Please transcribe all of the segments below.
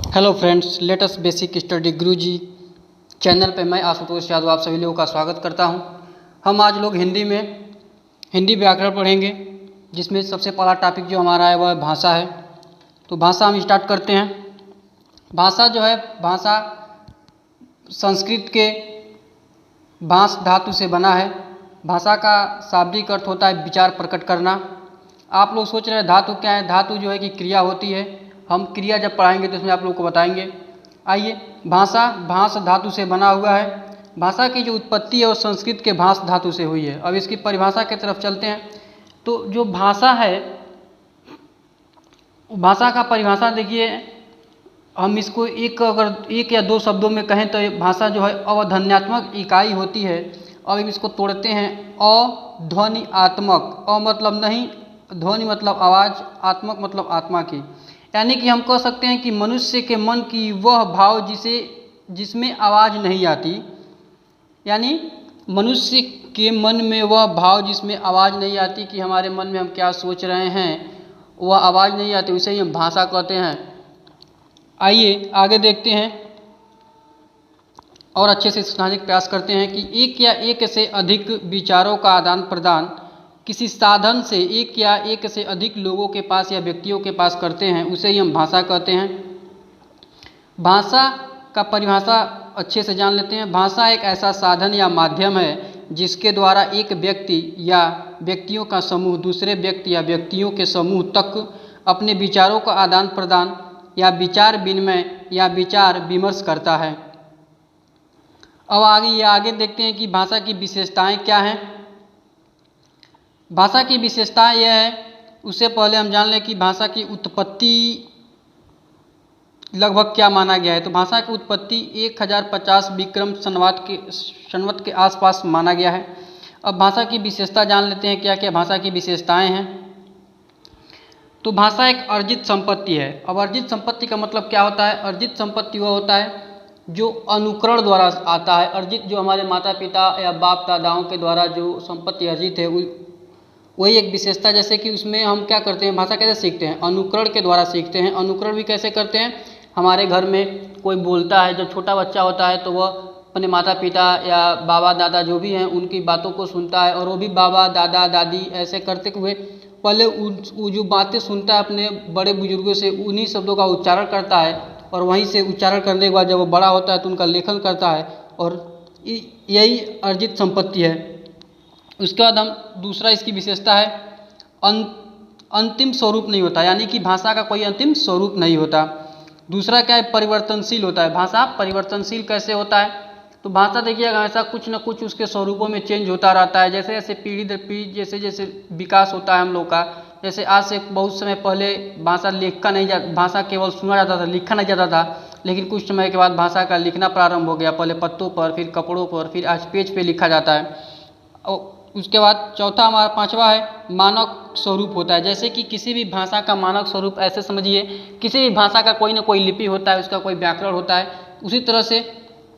Hello friends, latest basic study Guruji channel पे मैं आशुतोष यादव आप सभी लोगों का स्वागत करता हूं। हम आज लोग हिंदी व्याकरण पढ़ेंगे, जिसमें सबसे पहला टॉपिक जो हमारा है वह भाषा है। तो भाषा हम स्टार्ट करते हैं। भाषा जो है, भाषा संस्कृत के भाष धातु से बना है। भाषा का शाब्दिक अर्थ होता है विचार प्रकट करना। आप लोग सोच रहे हैं धातु क्या है? धातु जो है कि क्रिया होती है। हम क्रिया जब पढ़ाएंगे तो इसमें आप लोग को बताएंगे। आइए, भाषा भाष धातु से बना हुआ है। भाषा की जो उत्पत्ति है वो संस्कृत के भाष धातु से हुई है। अब इसकी परिभाषा की तरफ चलते हैं। तो जो भाषा है, भाषा का परिभाषा देखिए, हम इसको अगर एक या दो शब्दों में कहें तो भाषा जो है अवधारणात्मक इकाई होती है। अब इसको तोड़ते हैं। अध्वनियात्मक, अ मतलब नहीं, ध्वनि मतलब आवाज़, आत्मक मतलब आत्मा की। यानी कि हम कह सकते हैं कि मनुष्य के मन की वह भाव जिसमें आवाज़ नहीं आती, यानी मनुष्य के मन में वह भाव जिसमें आवाज़ नहीं आती, कि हमारे मन में हम क्या सोच रहे हैं वह आवाज़ नहीं आती, उसे ही हम भाषा कहते हैं। आइए आगे देखते हैं और अच्छे से समझने का प्रयास करते हैं कि एक या एक से अधिक विचारों का आदान प्रदान किसी साधन से एक या एक से अधिक लोगों के पास या व्यक्तियों के पास करते हैं, उसे ही हम भाषा कहते हैं। भाषा का परिभाषा अच्छे से जान लेते हैं। भाषा एक ऐसा साधन या माध्यम है जिसके द्वारा एक व्यक्ति या व्यक्तियों का समूह दूसरे व्यक्ति या व्यक्तियों के समूह तक अपने विचारों का आदान प्रदान या विचार विनिमय या विचार विमर्श करता है। अब आगे देखते हैं कि भाषा की विशेषताएं क्या हैं। भाषा की विशेषता यह है, उससे पहले हम जान लें कि भाषा की उत्पत्ति लगभग क्या माना गया है। तो भाषा की उत्पत्ति 1050 विक्रम संवत के आसपास माना गया है। अब भाषा की विशेषता जान लेते हैं, क्या क्या भाषा की विशेषताएं हैं। तो भाषा एक अर्जित संपत्ति है। अब अर्जित संपत्ति का मतलब क्या होता है? अर्जित संपत्ति वह होता है जो अनुकरण द्वारा आता है। अर्जित जो हमारे माता पिता या बाप दादाओं के द्वारा जो संपत्ति अर्जित है, वही एक विशेषता। जैसे कि उसमें हम क्या करते हैं, भाषा कैसे सीखते हैं? अनुकरण के द्वारा सीखते हैं। अनुकरण भी कैसे करते हैं? हमारे घर में कोई बोलता है, जब छोटा बच्चा होता है तो वह अपने माता पिता या बाबा दादा जो भी हैं उनकी बातों को सुनता है, और वो भी बाबा दादा दादी ऐसे करते हुए पहले वो जो बातें सुनता है अपने बड़े बुजुर्गों से, उन्हीं शब्दों का उच्चारण करता है, और वहीं से उच्चारण करने के बाद जब वो बड़ा होता है तो उनका लेखन करता है, और यही अर्जित संपत्ति है। उसके बाद हम दूसरा इसकी विशेषता है अंतिम स्वरूप नहीं होता, यानी कि भाषा का कोई अंतिम स्वरूप नहीं होता। दूसरा क्या है? परिवर्तनशील होता है। भाषा परिवर्तनशील कैसे होता है? तो भाषा देखिएगा हमेशा कुछ न कुछ उसके स्वरूपों में चेंज होता रहता है। जैसे जैसे पीढ़ी दर पीढ़ी जैसे जैसे विकास होता है हम लोग का, जैसे आज से बहुत समय पहले भाषा केवल सुना जाता था, लिखा नहीं जाता था। लेकिन कुछ समय के बाद भाषा का लिखना प्रारंभ हो गया, पहले पत्तों पर, फिर कपड़ों पर, फिर आज पेज पे लिखा जाता है। और उसके बाद चौथा हमारा पांचवा है मानक स्वरूप होता है। जैसे कि किसी भी भाषा का मानक स्वरूप ऐसे समझिए, किसी भी भाषा का कोई ना कोई लिपि होता है, उसका कोई व्याकरण होता है, उसी तरह से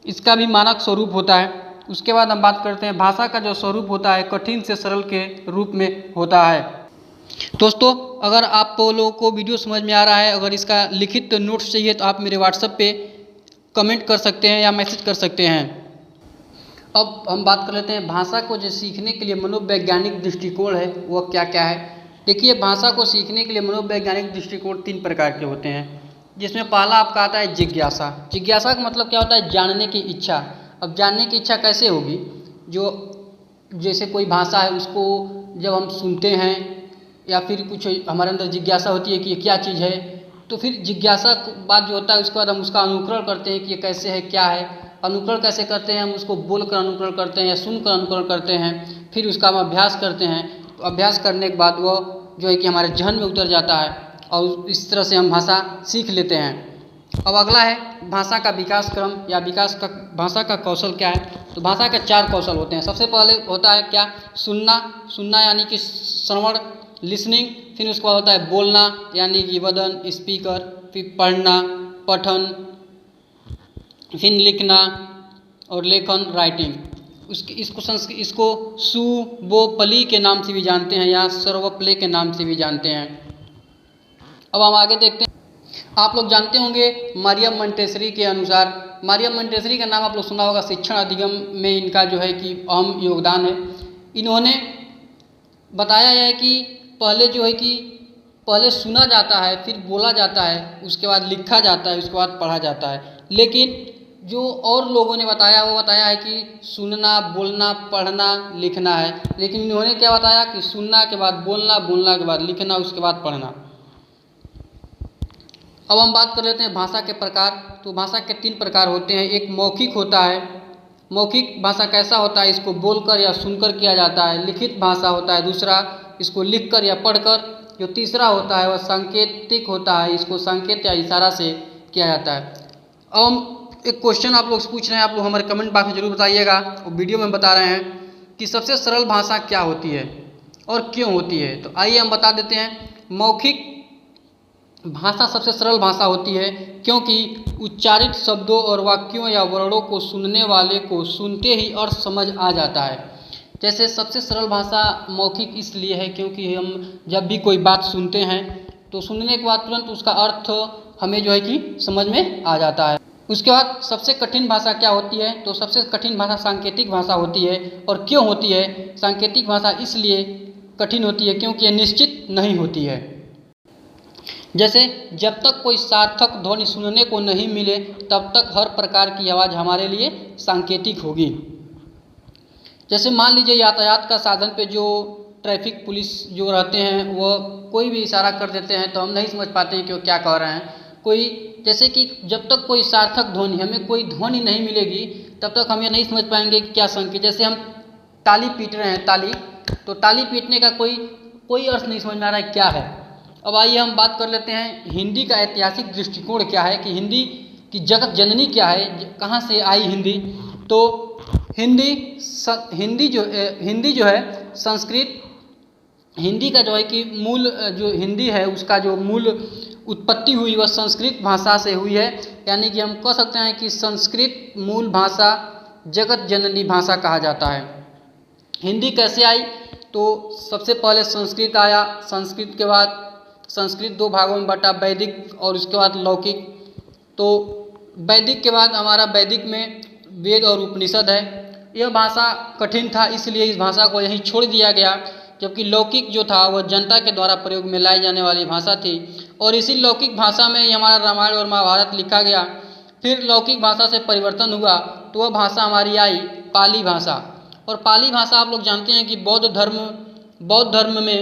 इसका भी मानक स्वरूप होता है। उसके बाद हम बात करते हैं भाषा का जो स्वरूप होता है कठिन से सरल के रूप में होता है। दोस्तों, अगर आप लोगों को वीडियो समझ में आ रहा है, अगर इसका लिखित नोट्स चाहिए तो आप मेरे व्हाट्सएप पे कमेंट कर सकते हैं या मैसेज कर सकते हैं। अब हम बात कर लेते हैं भाषा को जो सीखने के लिए मनोवैज्ञानिक दृष्टिकोण है वह क्या क्या है। देखिए, भाषा को सीखने के लिए मनोवैज्ञानिक दृष्टिकोण 3 प्रकार के होते हैं, जिसमें पहला आपका आता है जिज्ञासा। जिज्ञासा का मतलब क्या होता है? जानने की इच्छा। अब जानने की इच्छा कैसे होगी? जो जैसे कोई भाषा है उसको जब हम सुनते हैं या फिर कुछ हमारे अंदर जिज्ञासा होती है कि ये क्या चीज़ है, तो फिर जिज्ञासा बात जो होता है उसके बाद हम उसका अनुकरण करते हैं कि ये कैसे है, क्या है। अनुकरण कैसे करते हैं? हम उसको बोलकर अनुकरण करते हैं या सुनकर अनुकरण करते हैं, फिर उसका हम अभ्यास करते हैं। तो अभ्यास करने के बाद वो जो है कि हमारे जहन में उतर जाता है, और इस तरह से हम भाषा सीख लेते हैं। अब अगला है भाषा का विकास क्रम या भाषा का कौशल क्या है। तो भाषा के 4 कौशल होते हैं। सबसे पहले होता है क्या? सुनना यानी कि श्रवण, लिसनिंग। फिर उसके बाद होता है बोलना यानी कि वदन, स्पीकर। फिर पढ़ना, पठन। फिर लिखना और लेखन, राइटिंग। इसको सुबोपली के नाम से भी जानते हैं या सर्वप्ले के नाम से भी जानते हैं। अब हम आगे देखते हैं। आप लोग जानते होंगे मरियम मंटेसरी के अनुसार, मरियम मंटेसरी का नाम आप लोग सुना होगा, शिक्षण अधिगम में इनका जो है कि अहम योगदान है। इन्होंने बताया है कि पहले जो है कि पहले सुना जाता है, फिर बोला जाता है, उसके बाद लिखा जाता है, उसके बाद पढ़ा जाता है। लेकिन जो और लोगों ने बताया वो बताया है कि सुनना, बोलना, पढ़ना, लिखना है। लेकिन इन्होंने क्या बताया कि सुनना के बाद बोलना, बोलना के बाद लिखना, उसके बाद पढ़ना। अब हम बात कर लेते हैं भाषा के प्रकार। तो भाषा के 3 प्रकार होते हैं। एक मौखिक होता है। मौखिक भाषा कैसा होता है, इसको बोलकर या सुनकर किया जाता है। लिखित भाषा होता है दूसरा, इसको लिखकर या पढ़कर। जो तीसरा होता है वह सांकेतिक होता है, इसको संकेत या इशारा से किया जाता है। अब हम एक क्वेश्चन आप लोग से पूछ रहे हैं, आप लोग हमारे कमेंट बॉक्स में जरूर बताइएगा और वीडियो में बता रहे हैं कि सबसे सरल भाषा क्या होती है और क्यों होती है। तो आइए हम बता देते हैं। मौखिक भाषा सबसे सरल भाषा होती है क्योंकि उच्चारित शब्दों और वाक्यों या वर्णों को सुनने वाले को सुनते ही अर्थ समझ आ जाता है। जैसे सबसे सरल भाषा मौखिक इसलिए है क्योंकि हम जब भी कोई बात सुनते हैं तो सुनने के बाद तुरंत उसका अर्थ हमें जो है कि समझ में आ जाता है। उसके बाद सबसे कठिन भाषा क्या होती है, तो सबसे कठिन भाषा सांकेतिक भाषा होती है। और क्यों होती है? सांकेतिक भाषा इसलिए कठिन होती है क्योंकि यह निश्चित नहीं होती है। जैसे जब तक कोई सार्थक ध्वनि सुनने को नहीं मिले तब तक हर प्रकार की आवाज़ हमारे लिए सांकेतिक होगी। जैसे मान लीजिए यातायात का साधन पे जो ट्रैफिक पुलिस जो रहते हैं वह कोई भी इशारा कर देते हैं तो हम नहीं समझ पाते हैं कि वो क्या कह रहे हैं। कोई जैसे कि जब तक कोई सार्थक ध्वनि, हमें कोई ध्वनि नहीं मिलेगी तब तक हम ये नहीं समझ पाएंगे कि क्या संकेत। जैसे हम ताली पीट रहे हैं, ताली, तो ताली पीटने का कोई अर्थ नहीं समझ में आ रहा है क्या है। अब आइए हम बात कर लेते हैं हिंदी का ऐतिहासिक दृष्टिकोण क्या है, कि हिंदी की जगत जननी क्या है, कहाँ से आई हिंदी। तो हिंदी जो है संस्कृत, हिंदी का जो है कि मूल जो हिंदी है उसका जो मूल उत्पत्ति हुई वह संस्कृत भाषा से हुई है। यानी कि हम कह सकते हैं कि संस्कृत मूल भाषा जगत जननी भाषा कहा जाता है। हिंदी कैसे आई, तो सबसे पहले संस्कृत आया, संस्कृत के बाद संस्कृत 2 भागों में बटा, वैदिक और उसके बाद लौकिक। तो वैदिक के बाद हमारा वैदिक में वेद और उपनिषद है। यह भाषा कठिन था इसलिए इस भाषा को यहीं छोड़ दिया गया, जबकि लौकिक जो था वह जनता के द्वारा प्रयोग में लाई जाने वाली भाषा थी। और इसी लौकिक भाषा में ही हमारा रामायण और महाभारत लिखा गया। फिर लौकिक भाषा से परिवर्तन हुआ तो वह भाषा हमारी आई पाली भाषा। और पाली भाषा आप लोग जानते हैं कि बौद्ध धर्म में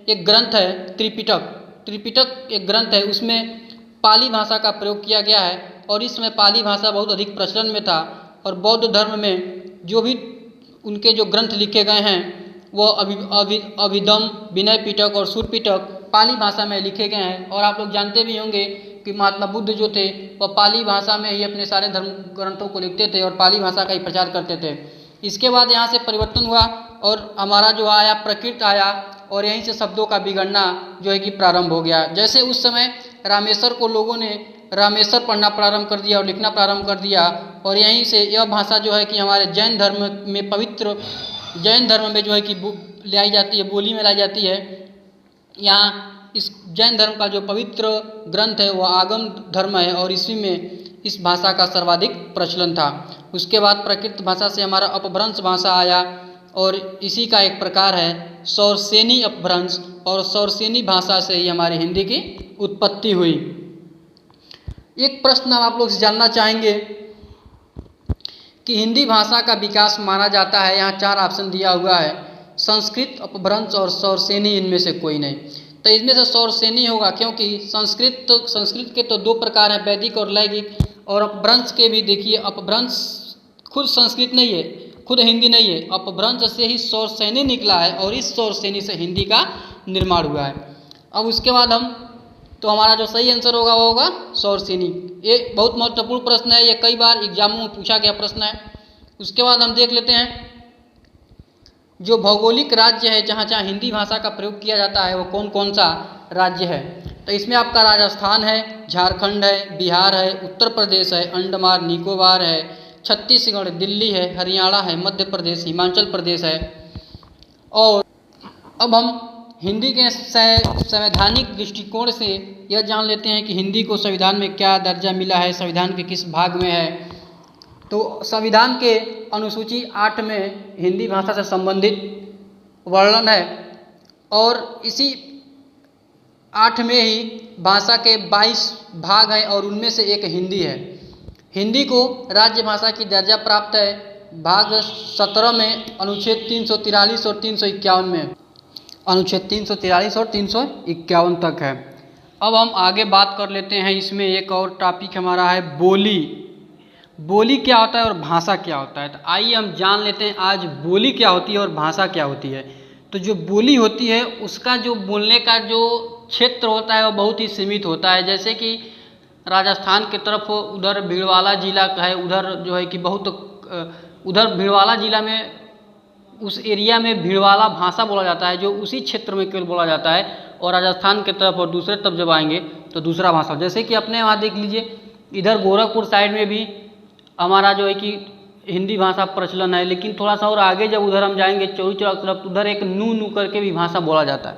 एक ग्रंथ है त्रिपिटक एक ग्रंथ है, उसमें पाली भाषा का प्रयोग किया गया है। और इस समय पाली भाषा बहुत अधिक प्रचलन में था। और बौद्ध धर्म में जो भी उनके जो ग्रंथ लिखे गए हैं वह अभिधम, विनय पिटक और सूर पिटक पाली भाषा में लिखे गए हैं। और आप लोग जानते भी होंगे कि महात्मा बुद्ध जो थे वह पाली भाषा में ही अपने सारे धर्म ग्रंथों को लिखते थे और पाली भाषा का ही प्रचार करते थे। इसके बाद यहाँ से परिवर्तन हुआ और हमारा जो आया प्राकृत आया, और यहीं से शब्दों का बिगड़ना जो है कि प्रारंभ हो गया। जैसे उस समय रामेश्वर को लोगों ने रामेश्वर पढ़ना प्रारंभ कर दिया और लिखना प्रारंभ कर दिया। और यहीं से यह भाषा जो है कि हमारे जैन धर्म में पवित्र, जैन धर्म में जो है कि लाई जाती है, बोली में लाई जाती है। यहाँ इस जैन धर्म का जो पवित्र ग्रंथ है वह आगम धर्म है और इसी में इस भाषा का सर्वाधिक प्रचलन था। उसके बाद प्राकृत भाषा से हमारा अपभ्रंश भाषा आया और इसी का एक प्रकार है सौरसेनी अपभ्रंश। और सौरसेनी भाषा से ही हमारी हिंदी की उत्पत्ति हुई। एक प्रश्न हम आप लोग से जानना चाहेंगे कि हिंदी भाषा का विकास माना जाता है, यहाँ 4 ऑप्शन दिया हुआ है, संस्कृत, अपभ्रंश और सौरसेनी, इनमें से कोई नहीं। तो इसमें से सौरसेनी होगा क्योंकि संस्कृत के तो 2 प्रकार हैं, वैदिक और लैंगिक। और अपभ्रंश के भी देखिए, अपभ्रंश खुद संस्कृत नहीं है, खुद हिंदी नहीं है, अपभ्रंश से ही सौरसेनी निकला है और इस सौरसेनी से हिंदी का निर्माण हुआ है। अब उसके बाद तो हमारा जो सही आंसर होगा वो होगा सौरसेनी। ये बहुत महत्वपूर्ण प्रश्न है, ये कई बार एग्जामों में पूछा गया प्रश्न है। उसके बाद हम देख लेते हैं जो भौगोलिक राज्य है जहाँ जहाँ हिंदी भाषा का प्रयोग किया जाता है वो कौन कौन सा राज्य है। तो इसमें आपका राजस्थान है, झारखंड है, बिहार है, उत्तर प्रदेश है, अंडमान निकोबार है, छत्तीसगढ़, दिल्ली है, हरियाणा है, मध्य प्रदेश, हिमाचल प्रदेश है। और अब हम हिंदी के संवैधानिक दृष्टिकोण से यह जान लेते हैं कि हिंदी को संविधान में क्या दर्जा मिला है, संविधान के किस भाग में है। तो संविधान के अनुसूची 8 में हिंदी भाषा से संबंधित वर्णन है और इसी 8 में ही भाषा के 22 भाग हैं और उनमें से एक हिंदी है। हिंदी को राज्य भाषा की दर्जा प्राप्त है भाग 17 में अनुच्छेद 343 और 351 में, अनुच्छेद 343 और 351 तक है। अब हम आगे बात कर लेते हैं, इसमें एक और टॉपिक हमारा है बोली। बोली क्या होता है और भाषा क्या होता है। तो आइए हम जान लेते हैं आज बोली क्या होती है और भाषा क्या होती है। तो जो बोली होती है उसका जो बोलने का जो क्षेत्र होता है वो बहुत ही सीमित होता है। जैसे कि राजस्थान की तरफ उधर भीलवाड़ा जिला का है, उधर जो है कि बहुत उधर भीलवाड़ा जिला में उस एरिया में भीलवाड़ा भाषा बोला जाता है, जो उसी क्षेत्र में केवल बोला जाता है। और राजस्थान की तरफ और दूसरे तरफ जब आएंगे तो दूसरा भाषा, जैसे कि अपने वहाँ देख लीजिए इधर गोरखपुर साइड में भी हमारा जो है कि हिंदी भाषा प्रचलन है, लेकिन थोड़ा सा और आगे जब उधर हम जाएंगे चौरी चौरा की तरफ, उधर एक नू करके भी भाषा बोला जाता है।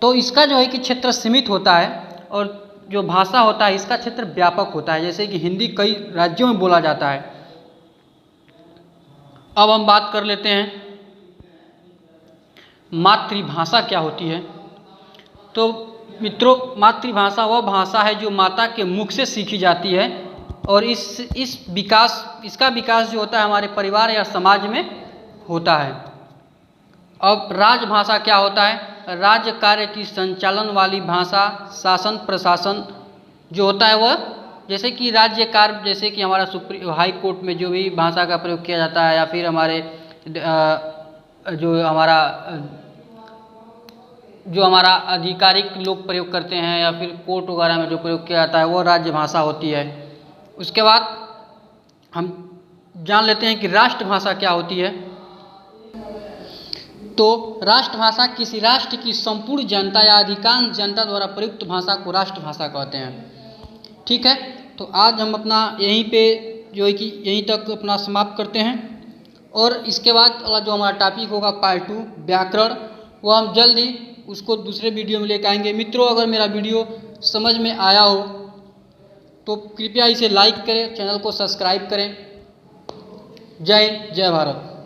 तो इसका जो है कि क्षेत्र सीमित होता है और जो भाषा होता है इसका क्षेत्र व्यापक होता है। जैसे कि हिंदी कई राज्यों में बोला जाता है। अब हम बात कर लेते हैं मातृभाषा क्या होती है। तो मित्रों, मातृभाषा वह भाषा है जो माता के मुख से सीखी जाती है और इसका विकास जो होता है हमारे परिवार या समाज में होता है। अब राजभाषा क्या होता है। राज्य कार्य की संचालन वाली भाषा, शासन प्रशासन जो होता है वह, जैसे कि राज्य कार्य, जैसे कि हमारा हाई कोर्ट में जो भी भाषा का प्रयोग किया जाता है, या फिर हमारे जो हमारा आधिकारिक लोग प्रयोग करते हैं, या फिर कोर्ट वगैरह में जो प्रयोग किया जाता है वो राज्य भाषा होती है। उसके बाद हम जान लेते हैं कि राष्ट्रभाषा क्या होती है। तो राष्ट्रभाषा किसी राष्ट्र की संपूर्ण जनता या अधिकांश जनता द्वारा प्रयुक्त भाषा को राष्ट्रभाषा कहते हैं। ठीक है, तो आज हम अपना यहीं पे जो है कि यहीं तक अपना समाप्त करते हैं और इसके बाद वाला जो हमारा टॉपिक होगा पार्ट 2 व्याकरण, वो हम जल्द ही उसको दूसरे वीडियो में लेकर आएंगे। मित्रों, अगर मेरा वीडियो समझ में आया हो तो कृपया इसे लाइक करें, चैनल को सब्सक्राइब करें। जय हिंद, जय भारत।